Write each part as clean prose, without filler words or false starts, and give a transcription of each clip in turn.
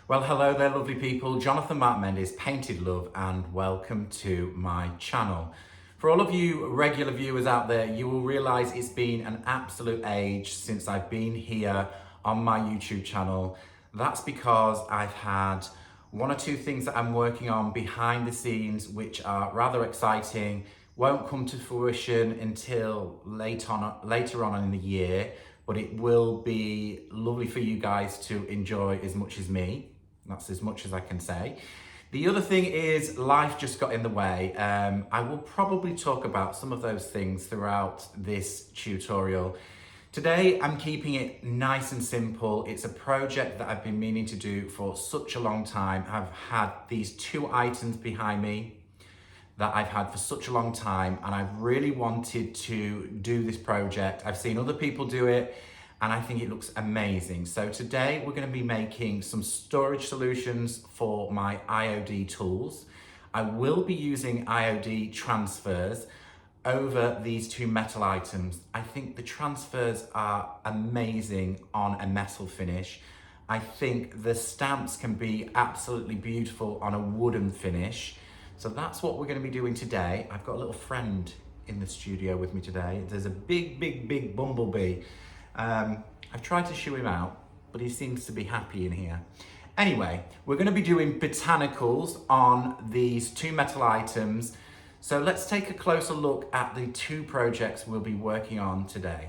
Well, hello there, lovely people. Jonathan Mark Mendes, Painted Love, and welcome to my channel. For all of you regular viewers out there, you will realise it's been an absolute age since I've been here on my YouTube channel. That's because I've had one or two things that I'm working on behind the scenes, which are rather exciting, won't come to fruition until later on in the year, but it will be lovely for you guys to enjoy as much as me. That's as much as I can say. The other thing is life just got in the way. I will probably talk about some of those things throughout this tutorial. Today, I'm keeping it nice and simple. It's a project that I've been meaning to do for such a long time. I've had these two items behind me that I've had for such a long time, and I've really wanted to do this project. I've seen other people do it, and I think it looks amazing. So today we're going to be making some storage solutions for my IOD tools. I will be using IOD Transfers over these two metal items. I think the transfers are amazing on a metal finish. I think the stamps can be absolutely beautiful on a wooden finish. So that's what we're going to be doing today. I've got a little friend in the studio with me today. There's a big bumblebee. I've tried to shoo him out, but he seems to be happy in here. Anyway, we're going to be doing botanicals on these two metal items. So let's take a closer look at the two projects we'll be working on today.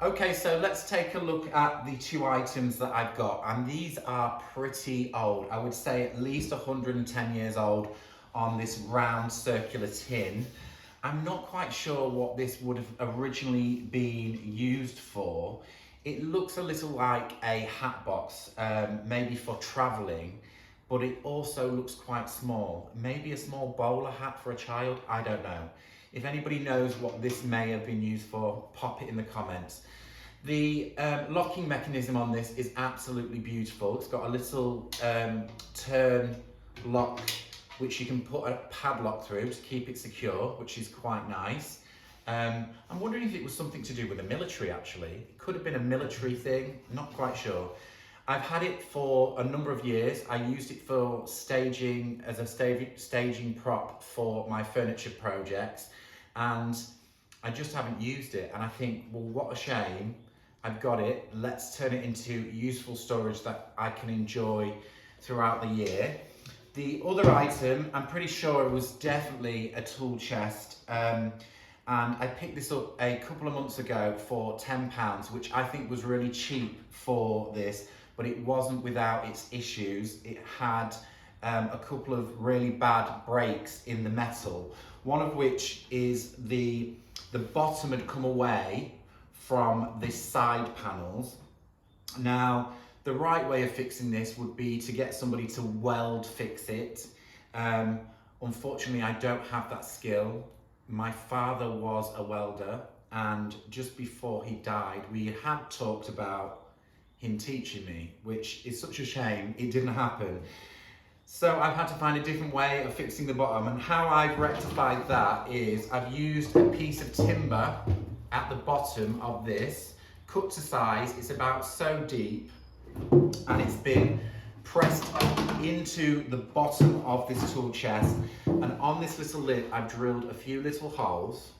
Okay, so let's take a look at the two items that I've got, and these are pretty old. I would say at least 110 years old on this round circular tin. I'm not quite sure what this would have originally been used for. It looks a little like a hat box, maybe for traveling, but it also looks quite small. Maybe a small bowler hat for a child, I don't know. If anybody knows what this may have been used for, pop it in the comments. The locking mechanism on this is absolutely beautiful. It's got a little turn lock which you can put a padlock through to keep it secure, which is quite nice. I'm wondering if it was something to do with the military actually. It could have been a military thing, not quite sure. I've had it for a number of years. I used it for staging as a staging prop for my furniture projects, and I just haven't used it. And I think, well, what a shame. I've got it. Let's turn it into useful storage that I can enjoy throughout the year. The other item, I'm pretty sure it was definitely a tool chest. And I picked this up a couple of months ago for £10, which I think was really cheap for this, but it wasn't without its issues. It had a couple of really bad breaks in the metal, one of which is the bottom had come away from the side panels. Now, the right way of fixing this would be to get somebody to weld fix it. Unfortunately, I don't have that skill. My father was a welder, and just before he died, we had talked about him teaching me, which is such a shame it didn't happen. So I've had to find a different way of fixing the bottom, and how I've rectified that is I've used a piece of timber at the bottom of this, cut to size. It's about so deep, and it's been pressed into the bottom of this tool chest, and on this little lid I've drilled a few little holes,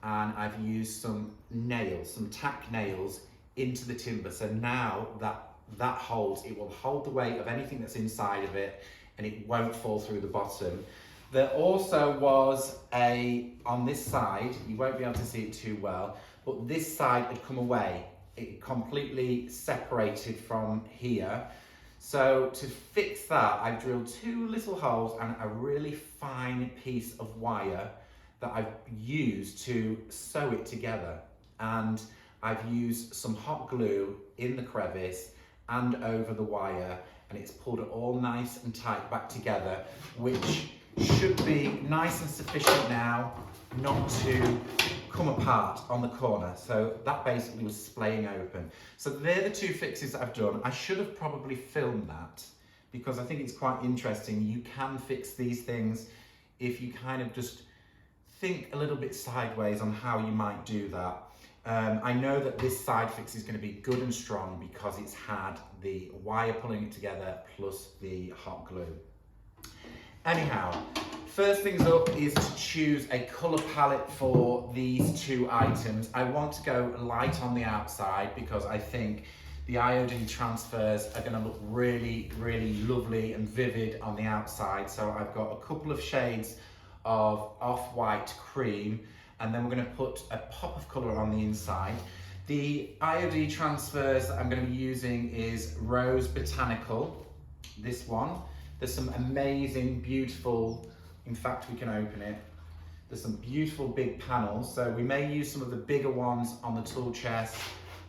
and I've used some nails, some tack nails into the timber. So now that holds, it will hold the weight of anything that's inside of it, and it won't fall through the bottom. There also was on this side, you won't be able to see it too well, but this side had come away. It completely separated from here. So to fix that, I've drilled two little holes and a really fine piece of wire that I've used to sew it together. And I've used some hot glue in the crevice and over the wire, and it's pulled it all nice and tight back together, which should be nice and sufficient now not to come apart on the corner. So that basically was splaying open. So they're the two fixes that I've done. I should have probably filmed that because I think it's quite interesting. You can fix these things if you kind of just think a little bit sideways on how you might do that. I know that this side fix is going to be good and strong because it's had the wire pulling it together plus the hot glue. Anyhow, first things up is to choose a colour palette for these two items. I want to go light on the outside because I think the IOD transfers are going to look really, really lovely and vivid on the outside. So I've got a couple of shades of off-white cream, and then we're going to put a pop of colour on the inside. The IOD transfers that I'm going to be using is Rose Botanical, this one. There's some amazing, beautiful, in fact we can open it. There's some beautiful big panels, so we may use some of the bigger ones on the tool chest,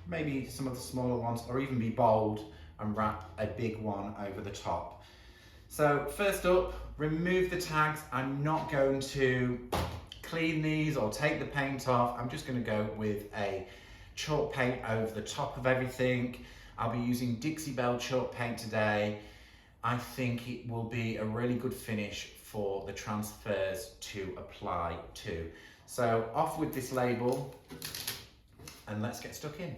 maybe some of the smaller ones, or even be bold and wrap a big one over the top. So first up, remove the tags. I'm not going to clean these or take the paint off. I'm just going to go with a chalk paint over the top of everything. I'll be using Dixie Belle chalk paint today. I think it will be a really good finish for the transfers to apply to. So off with this label and let's get stuck in.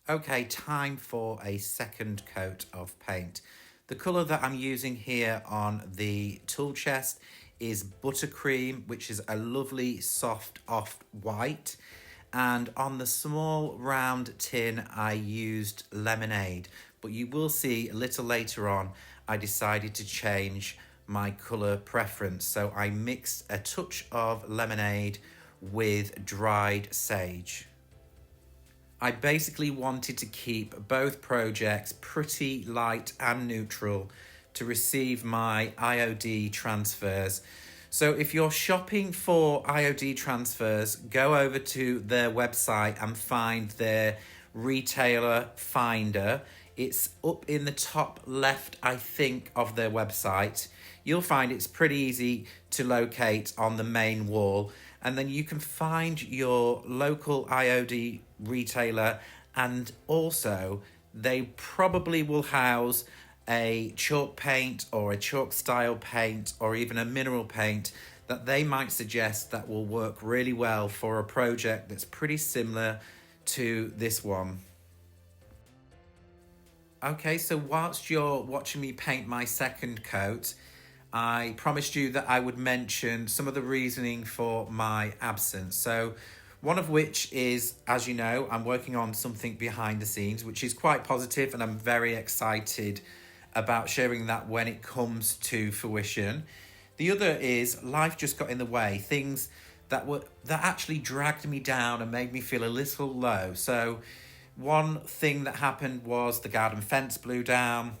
Okay, time for a second coat of paint. The colour that I'm using here on the tool chest is Buttercream, which is a lovely soft off-white. And on the small round tin, I used Lemonade. But you will see a little later on, I decided to change my colour preference. So I mixed a touch of Lemonade with dried sage. I basically wanted to keep both projects pretty light and neutral to receive my IOD transfers. So if you're shopping for IOD transfers, go over to their website and find their retailer finder. It's up in the top left, I think, of their website. You'll find it's pretty easy to locate on the main wall, and then you can find your local IOD retailer, and also they probably will house a chalk paint or a chalk style paint or even a mineral paint that they might suggest that will work really well for a project that's pretty similar to this one. Okay, so whilst you're watching me paint my second coat, I promised you that I would mention some of the reasoning for my absence. So one of which is, as you know, I'm working on something behind the scenes, which is quite positive, and I'm very excited about sharing that when it comes to fruition. The other is life just got in the way, things that actually dragged me down and made me feel a little low. So one thing that happened was the garden fence blew down,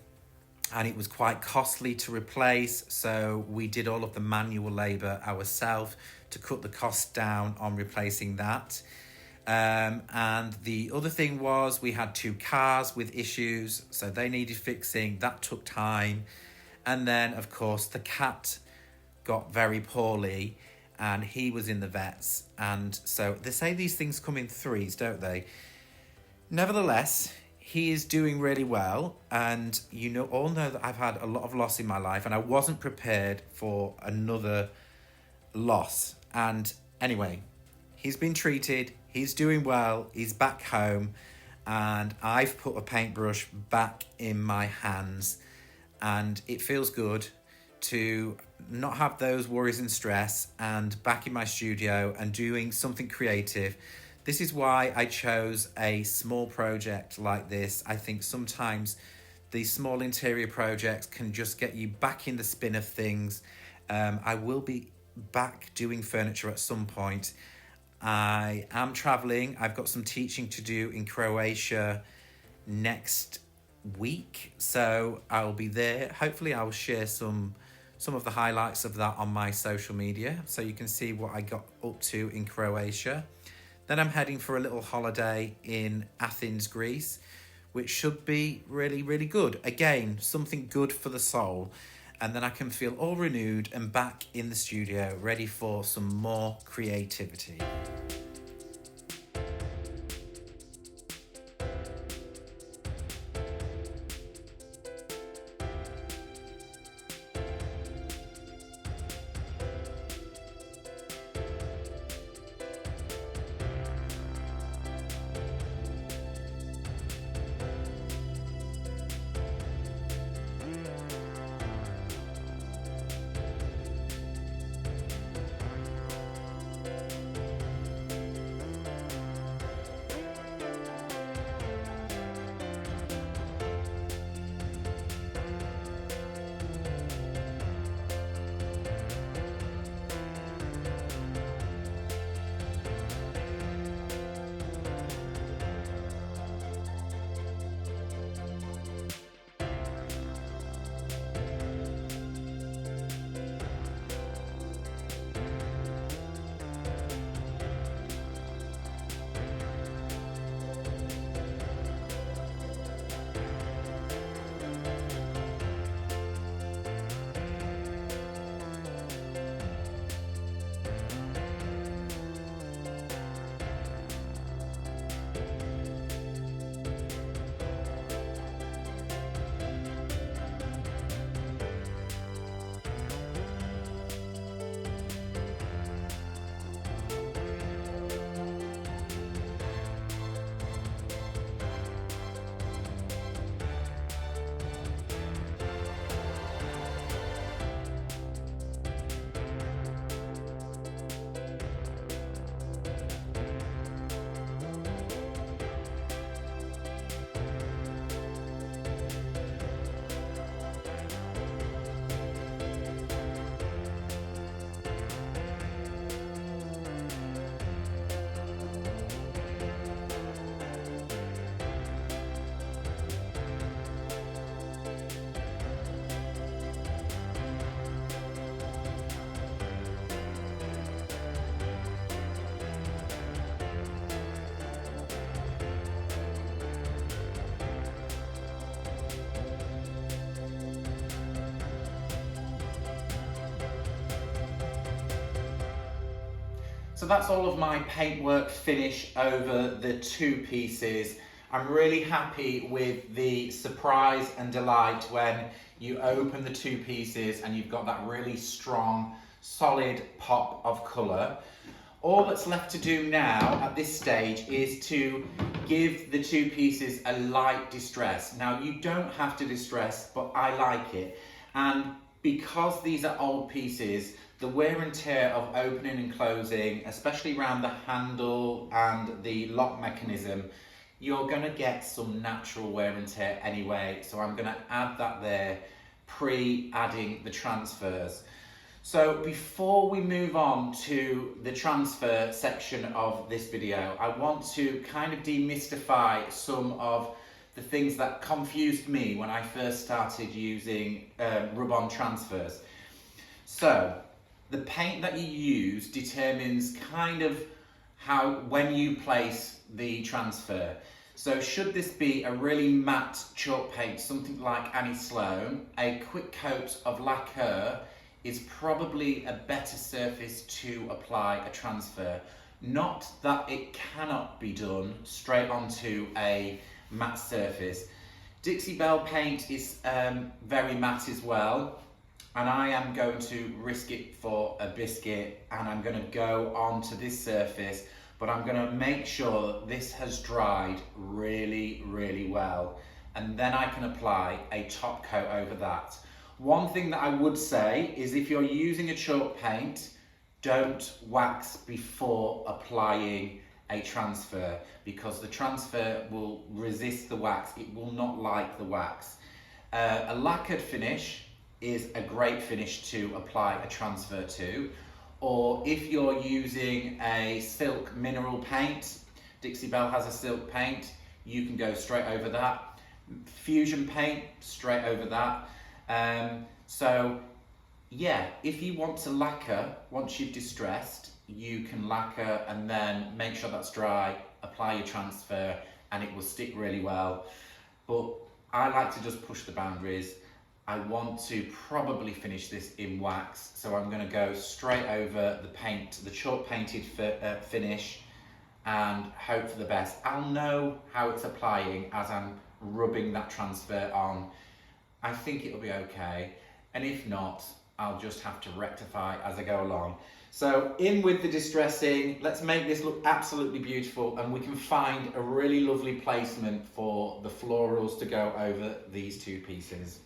and it was quite costly to replace, so we did all of the manual labour ourselves to cut the cost down on replacing that. And the other thing was we had 2 cars with issues, so they needed fixing. That took time. And then, of course, the cat got very poorly and he was in the vets. And so they say these things come in threes, don't they? Nevertheless, he is doing really well, and you all know that I've had a lot of loss in my life, and I wasn't prepared for another loss. And anyway, he's been treated, he's doing well, he's back home, and I've put a paintbrush back in my hands, and it feels good to not have those worries and stress, and back in my studio and doing something creative. This is why I chose a small project like this. I think sometimes these small interior projects can just get you back in the spin of things. I will be back doing furniture at some point. I am traveling. I've got some teaching to do in Croatia next week, so I'll be there. Hopefully I'll share some of the highlights of that on my social media, so you can see what I got up to in Croatia. Then I'm heading for a little holiday in Athens, Greece, which should be really, really good. Again, something good for the soul. And then I can feel all renewed and back in the studio, ready for some more creativity. So that's all of my paintwork finish over the two pieces. I'm really happy with the surprise and delight when you open the two pieces and you've got that really strong, solid pop of colour. All that's left to do now at this stage is to give the two pieces a light distress. Now you don't have to distress, but I like it. And because these are old pieces, the wear and tear of opening and closing, especially around the handle and the lock mechanism, you're going to get some natural wear and tear anyway. So I'm going to add that there, pre-adding the transfers. So before we move on to the transfer section of this video, I want to kind of demystify some of the things that confused me when I first started using rub-on transfers. So the paint that you use determines kind of when you place the transfer. So should this be a really matte chalk paint, something like Annie Sloan, a quick coat of lacquer is probably a better surface to apply a transfer. Not that it cannot be done straight onto a matte surface. Dixie Belle paint is very matte as well, and I am going to risk it for a biscuit, and I'm going to go onto this surface, but I'm going to make sure that this has dried really, really well, and then I can apply a top coat over that. One thing that I would say is if you're using a chalk paint, don't wax before applying a transfer, because the transfer will resist the wax. It will not like the wax. A lacquered finish is a great finish to apply a transfer to, or if you're using a silk mineral paint, Dixie Belle has a silk paint, you can go straight over that. Fusion paint, straight over that. So yeah, if you want to lacquer, once you've distressed, you can lacquer and then make sure that's dry, apply your transfer, and it will stick really well. But I like to just push the boundaries. I want to probably finish this in wax, so I'm going to go straight over the paint, the chalk painted finish, and hope for the best. I'll know how it's applying as I'm rubbing that transfer on. I think it'll be okay, and if not, I'll just have to rectify as I go along. So in with the distressing, let's make this look absolutely beautiful, and we can find a really lovely placement for the florals to go over these two pieces.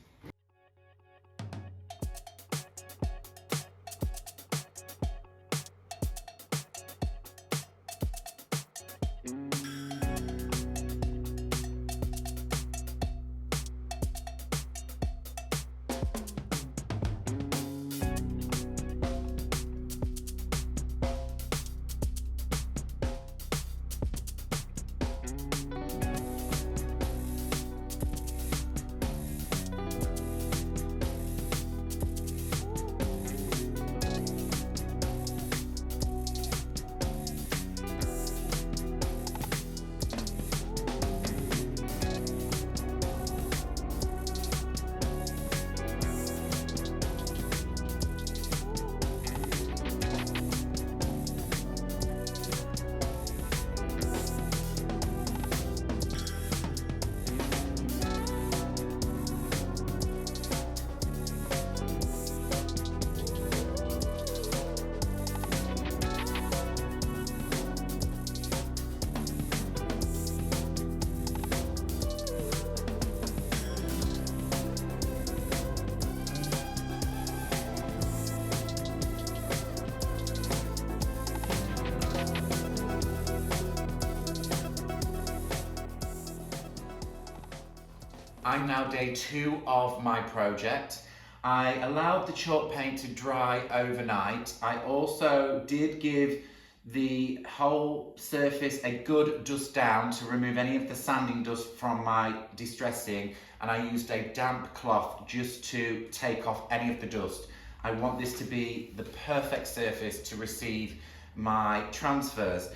I'm now day 2 of my project. I allowed the chalk paint to dry overnight. I also did give the whole surface a good dust down to remove any of the sanding dust from my distressing, and I used a damp cloth just to take off any of the dust. I want this to be the perfect surface to receive my transfers.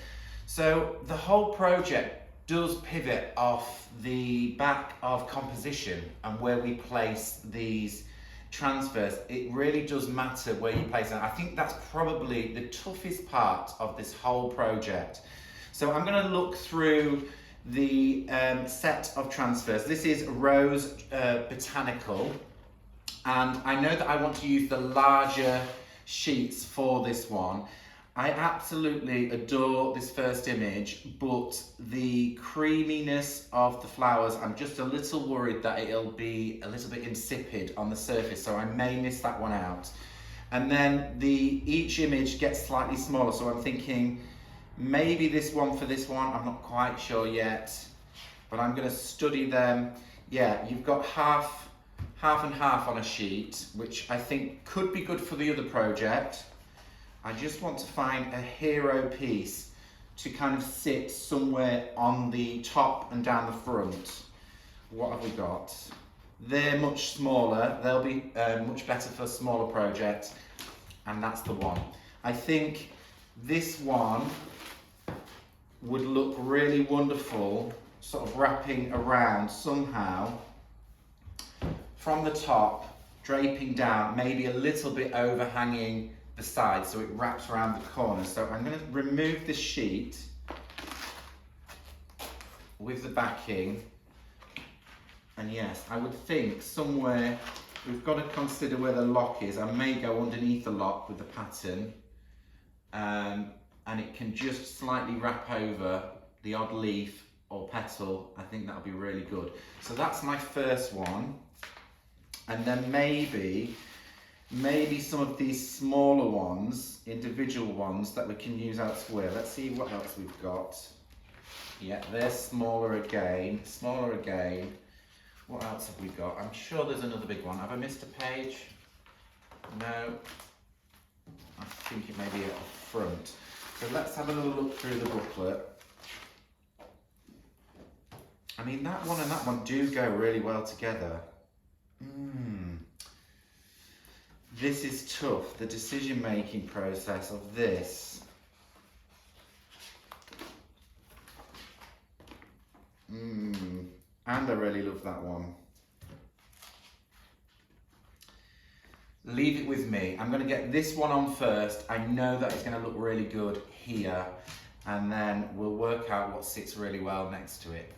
So the whole project does pivot off the back of composition and where we place these transfers, it really does matter where you place it. I think that's probably the toughest part of this whole project. So I'm going to look through the set of transfers. This is Rose Botanical, and I know that I want to use the larger sheets for this one. I absolutely adore this first image, but the creaminess of the flowers, I'm just a little worried that it'll be a little bit insipid on the surface, so I may miss that one out. And then each image gets slightly smaller, so I'm thinking maybe this one for this one, I'm not quite sure yet, but I'm going to study them. Yeah, you've got half and half on a sheet, which I think could be good for the other project. I just want to find a hero piece to kind of sit somewhere on the top and down the front. What have we got? They're much smaller. They'll be much better for a smaller project, and that's the one. I think this one would look really wonderful, sort of wrapping around somehow from the top, draping down, maybe a little bit overhanging the side, so it wraps around the corner. So I'm going to remove this sheet with the backing, and yes, I would think somewhere we've got to consider where the lock is. I may go underneath the lock with the pattern, and it can just slightly wrap over the odd leaf or petal. I think that'll be really good. So that's my first one, and then maybe some of these smaller ones, individual ones that we can use elsewhere. Let's see what else we've got. Yeah, they're smaller again, smaller again. What else have we got? I'm sure there's another big one. Have I missed a page? No. I think it may be at the front. So let's have a little look through the booklet. I mean, that one and that one do go really well together. This is tough, the decision-making process of this. And I really love that one. Leave it with me. I'm going to get this one on first. I know that it's going to look really good here, and then we'll work out what sits really well next to it.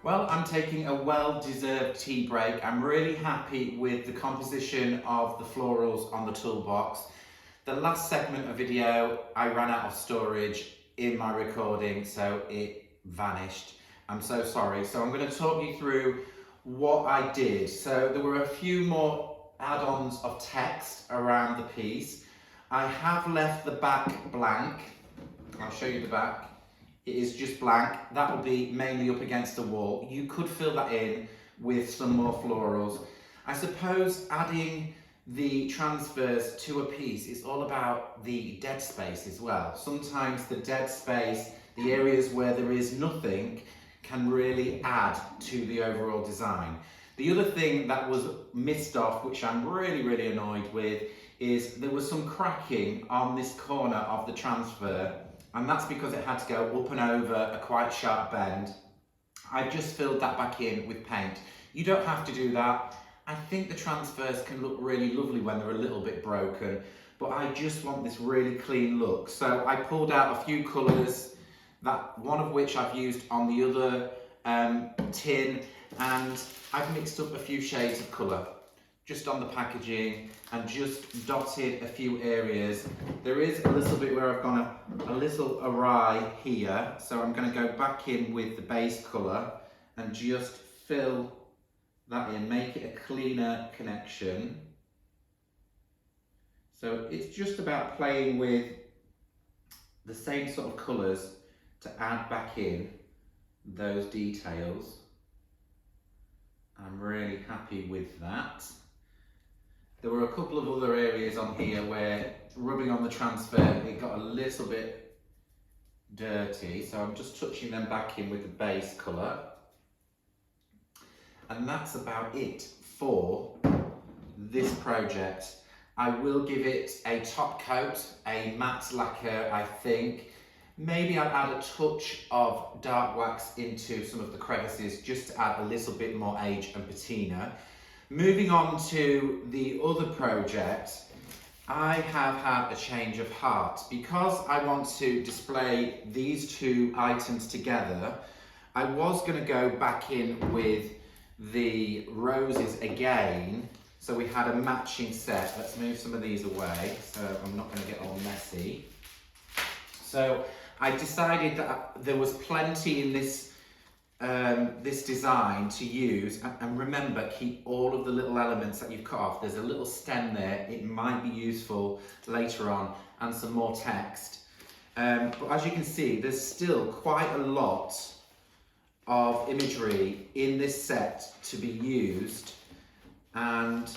Well, I'm taking a well-deserved tea break. I'm really happy with the composition of the florals on the toolbox. The last segment of video, I ran out of storage in my recording, so it vanished. I'm so sorry. So I'm going to talk you through what I did. So there were a few more add-ons of text around the piece. I have left the back blank. I'll show you the back. It is just blank. That will be mainly up against the wall. You could fill that in with some more florals. I suppose adding the transfers to a piece is all about the dead space as well. Sometimes the dead space, the areas where there is nothing, can really add to the overall design. The other thing that was missed off, which I'm really annoyed with, is there was some cracking on this corner of the transfer, and that's because it had to go up and over a quite sharp bend. I just filled that back in with paint. You don't have to do that. I think the transfers can look really lovely when they're a little bit broken, but I just want this really clean look. So I pulled out a few colours, that one of which I've used on the other tin, and I've mixed up a few shades of colour just on the packaging and just dotted a few areas. There is a little bit where I've gone a little awry here, so I'm going to go back in with the base colour and just fill that in, make it a cleaner connection. So it's just about playing with the same sort of colours to add back in those details. I'm really happy with that. There were a couple of other areas on here where rubbing on the transfer, it got a little bit dirty, so I'm just touching them back in with the base colour. And that's about it for this project. I will give it a top coat, a matte lacquer, I think. Maybe I'll add a touch of dark wax into some of the crevices just to add a little bit more age and patina. Moving on to the other project, I have had a change of heart. Because I want to display these two items together, I was going to go back in with the roses again. So we had a matching set. Let's move some of these away so I'm not going to get all messy. So I decided that there was plenty in this this design to use, and remember, keep all of the little elements that you've cut off. There's a little stem there, it might be useful later on, and some more text. But as you can see, there's still quite a lot of imagery in this set to be used, and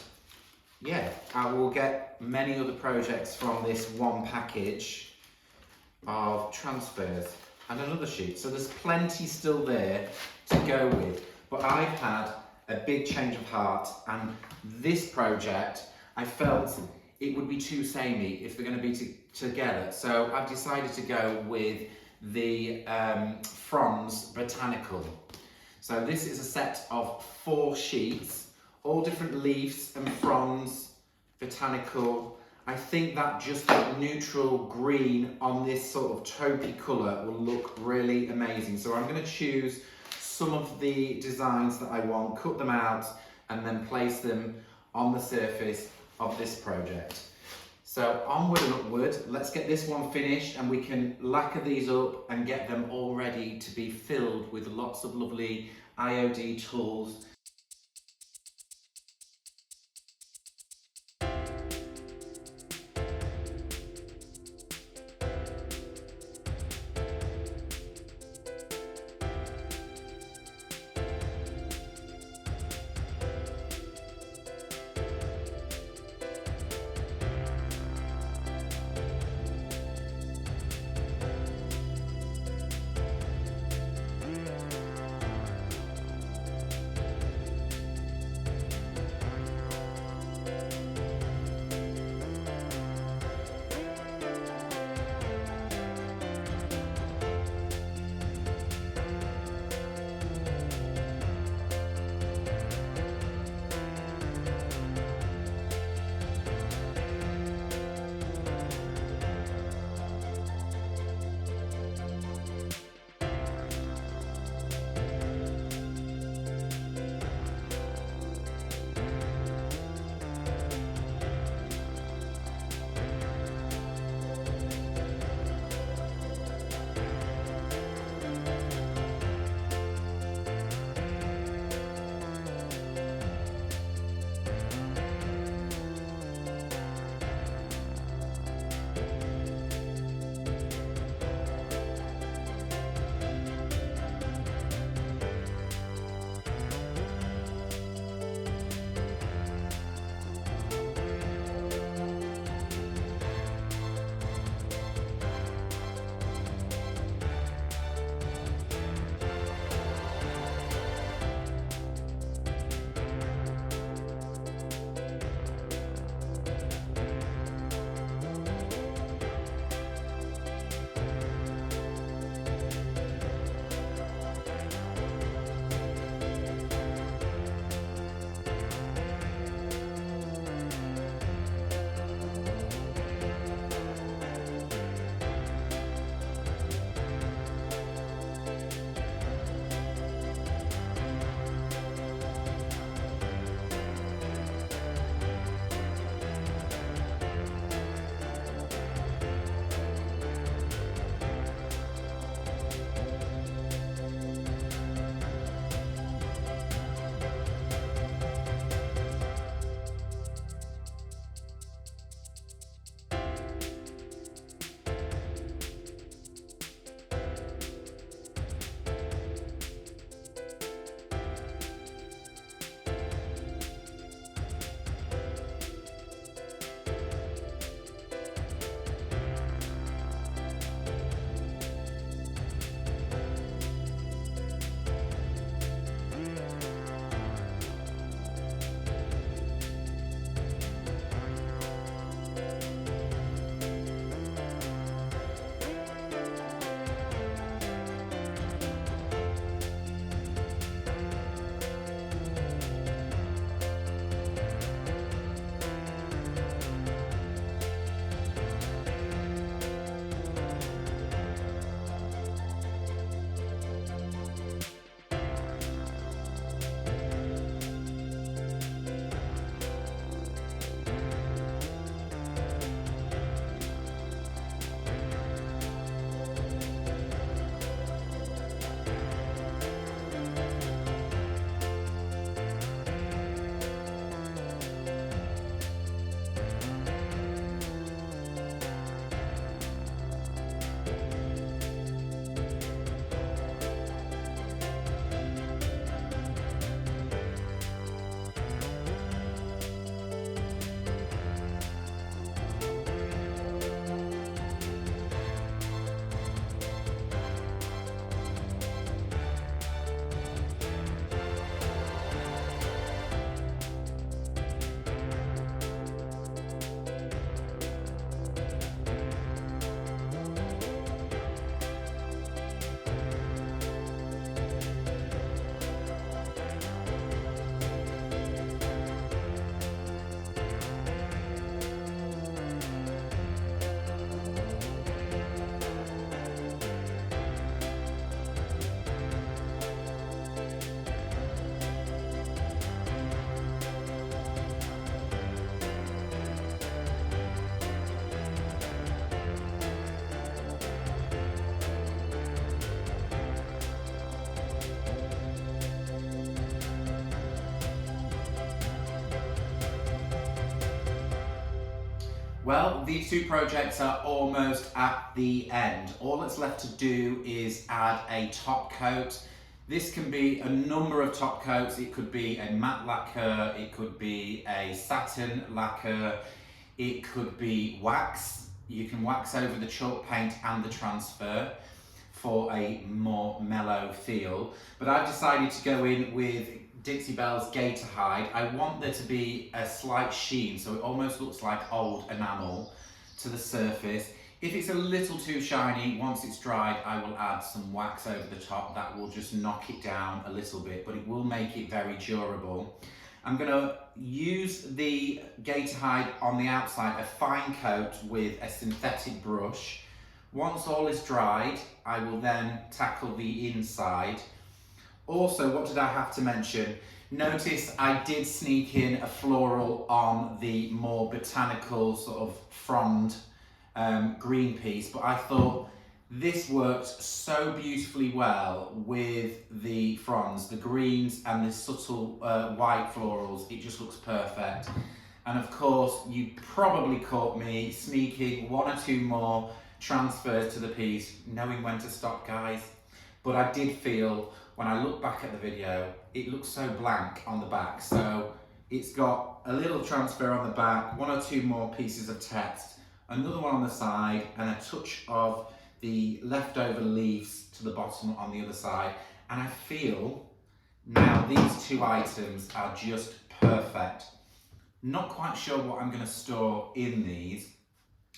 yeah, I will get many other projects from this one package of transfers and another sheet. So there's plenty still there to go with, but I've had a big change of heart, and this project, I felt it would be too samey if they're going to be together. So I've decided to go with the Fronds Botanical. So this is a set of 4 sheets, all different leaves and fronds, botanical. I think that just that neutral green on this sort of taupey colour will look really amazing. So I'm going to choose some of the designs that I want, cut them out, and then place them on the surface of this project. So onward and upward, let's get this one finished and we can lacquer these up and get them all ready to be filled with lots of lovely IOD tools. Well, these two projects are almost at the end. All that's left to do is add a top coat. This can be a number of top coats. It could be a matte lacquer, it could be a satin lacquer, it could be wax. You can wax over the chalk paint and the transfer for a more mellow feel. But I've decided to go in with Dixie Belle's Gator Hide. I want there to be a slight sheen, so it almost looks like old enamel to the surface. If it's a little too shiny, once it's dried, I will add some wax over the top. That will just knock it down a little bit, but it will make it very durable. I'm gonna use the Gator Hide on the outside, a fine coat with a synthetic brush. Once all is dried, I will then tackle the inside. Also, what did I have to mention? Notice I did sneak in a floral on the more botanical sort of frond green piece, but I thought this worked so beautifully well with the fronds, the greens and the subtle white florals. It just looks perfect. And of course, you probably caught me sneaking one or two more transfers to the piece, knowing when to stop, guys. But I did feel, when I look back at the video, it looks so blank on the back. So it's got a little transfer on the back, one or two more pieces of text, another one on the side, and a touch of the leftover leaves to the bottom on the other side. And I feel now these two items are just perfect. Not quite sure what I'm going to store in these.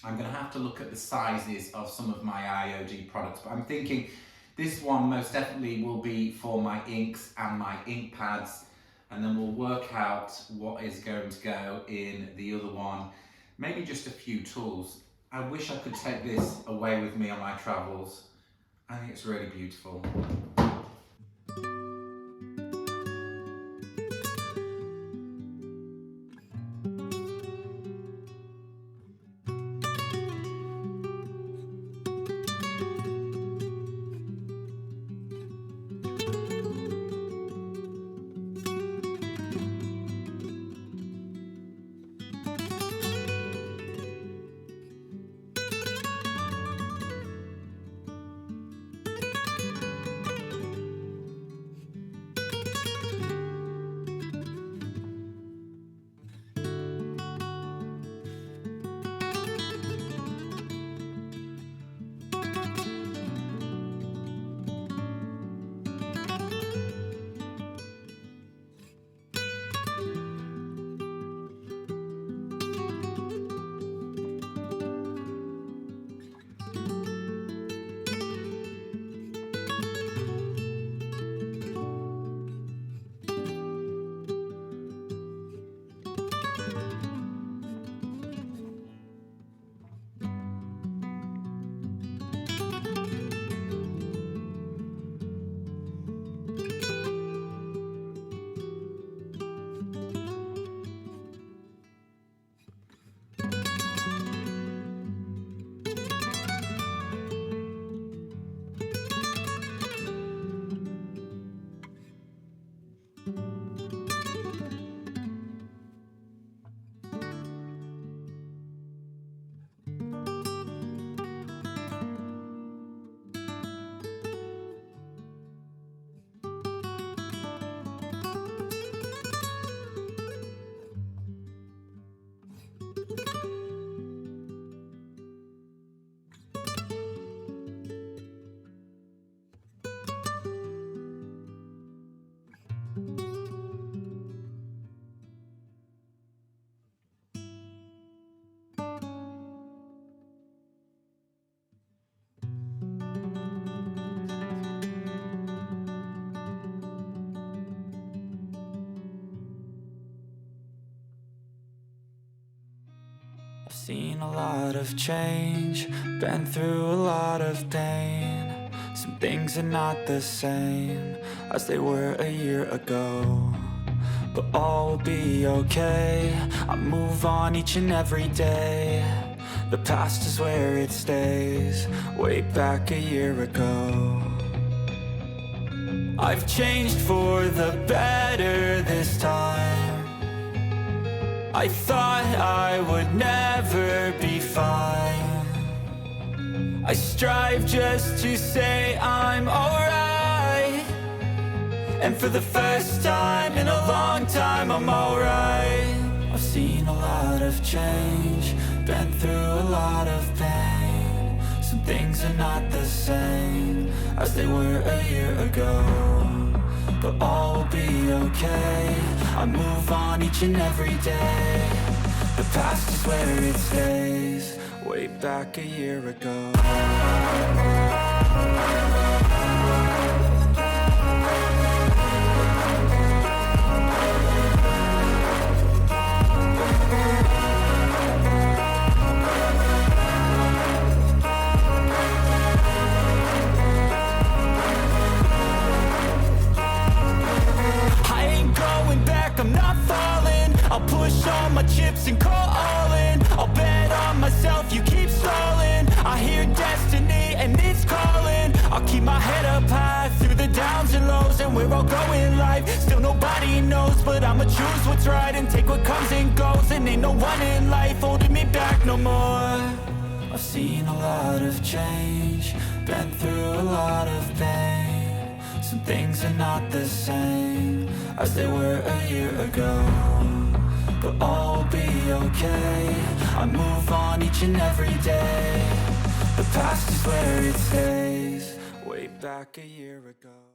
I'm going to have to look at the sizes of some of my IOD products, but I'm thinking this one most definitely will be for my inks and my ink pads, and then we'll work out what is going to go in the other one. Maybe just a few tools. I wish I could take this away with me on my travels. I think it's really beautiful. I've seen a lot of change, been through a lot of pain. Some things are not the same as they were a year ago, but all will be okay. I move on each and every day. The past is where it stays, way back a year ago. I've changed for the better this time. I thought I would never be I strive just to say I'm alright, and for the first time in a long time I'm alright. I've seen a lot of change, been through a lot of pain. Some things are not the same as they were a year ago, but all will be okay. I move on each and every day. The past is where it stays, way back a year ago. I'm not falling, I'll push all my chips and call all in. I'll bet on myself, you keep stalling. I hear destiny and it's calling. I'll keep my head up high through the downs and lows, and we're all going life. Still nobody knows, but I'ma choose what's right and take what comes and goes. And ain't no one in life holding me back no more. I've seen a lot of change, been through a lot of pain. Some things are not the same as they were a year ago, but all will be okay. I move on each and every day. The past is where it stays, way back a year ago.